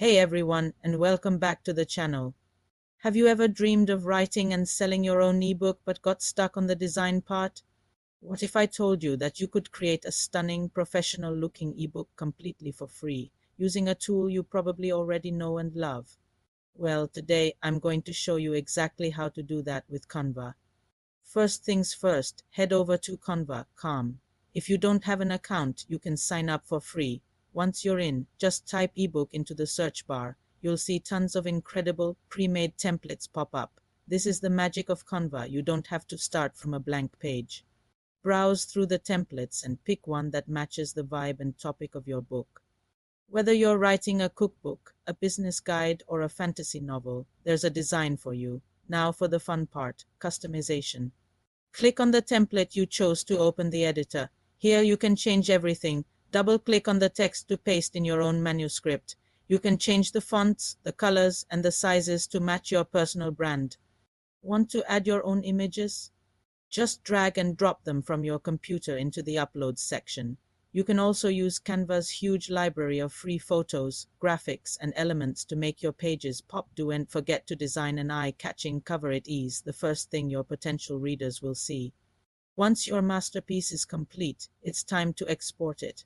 Hey everyone, and welcome back to the channel. Have you ever dreamed of writing and selling your own ebook but got stuck on the design part? What if I told you that you could create a stunning, professional-looking ebook completely for free, using a tool you probably already know and love? Well, today I'm going to show you exactly how to do that with Canva. First things first, head over to Canva.com. If you don't have an account, you can sign up for free. Once you're in, just type ebook into the search bar. You'll see tons of incredible pre-made templates pop up. This is the magic of Canva. You don't have to start from a blank page. Browse through the templates and pick one that matches the vibe and topic of your book. Whether you're writing a cookbook, a business guide, or a fantasy novel, there's a design for you. Now for the fun part, customization. Click on the template you chose to open the editor. Here you can change everything. Double-click on the text to paste in your own manuscript. You can change the fonts, the colors, and the sizes to match your personal brand. Want to add your own images? Just drag and drop them from your computer into the Uploads section. You can also use Canva's huge library of free photos, graphics, and elements to make your pages pop. Don't forget to design an eye-catching cover at ease, the first thing your potential readers will see. Once your masterpiece is complete, it's time to export it.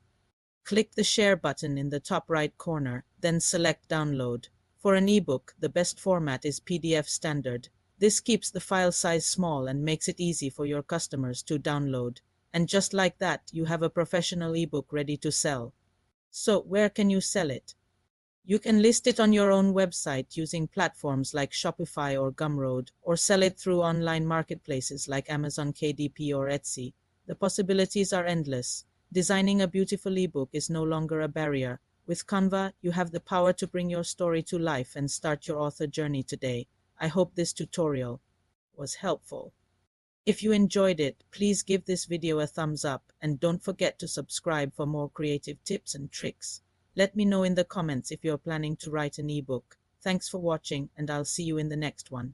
Click the Share button in the top right corner, then select Download. For an ebook, the best format is PDF Standard. This keeps the file size small and makes it easy for your customers to download. And just like that, you have a professional ebook ready to sell. So, where can you sell it? You can list it on your own website using platforms like Shopify or Gumroad, or sell it through online marketplaces like Amazon KDP or Etsy. The possibilities are endless. Designing a beautiful ebook is no longer a barrier. With Canva, you have the power to bring your story to life and start your author journey today. I hope this tutorial was helpful. If you enjoyed it, please give this video a thumbs up and don't forget to subscribe for more creative tips and tricks. Let me know in the comments if you're planning to write an ebook. Thanks for watching, and I'll see you in the next one.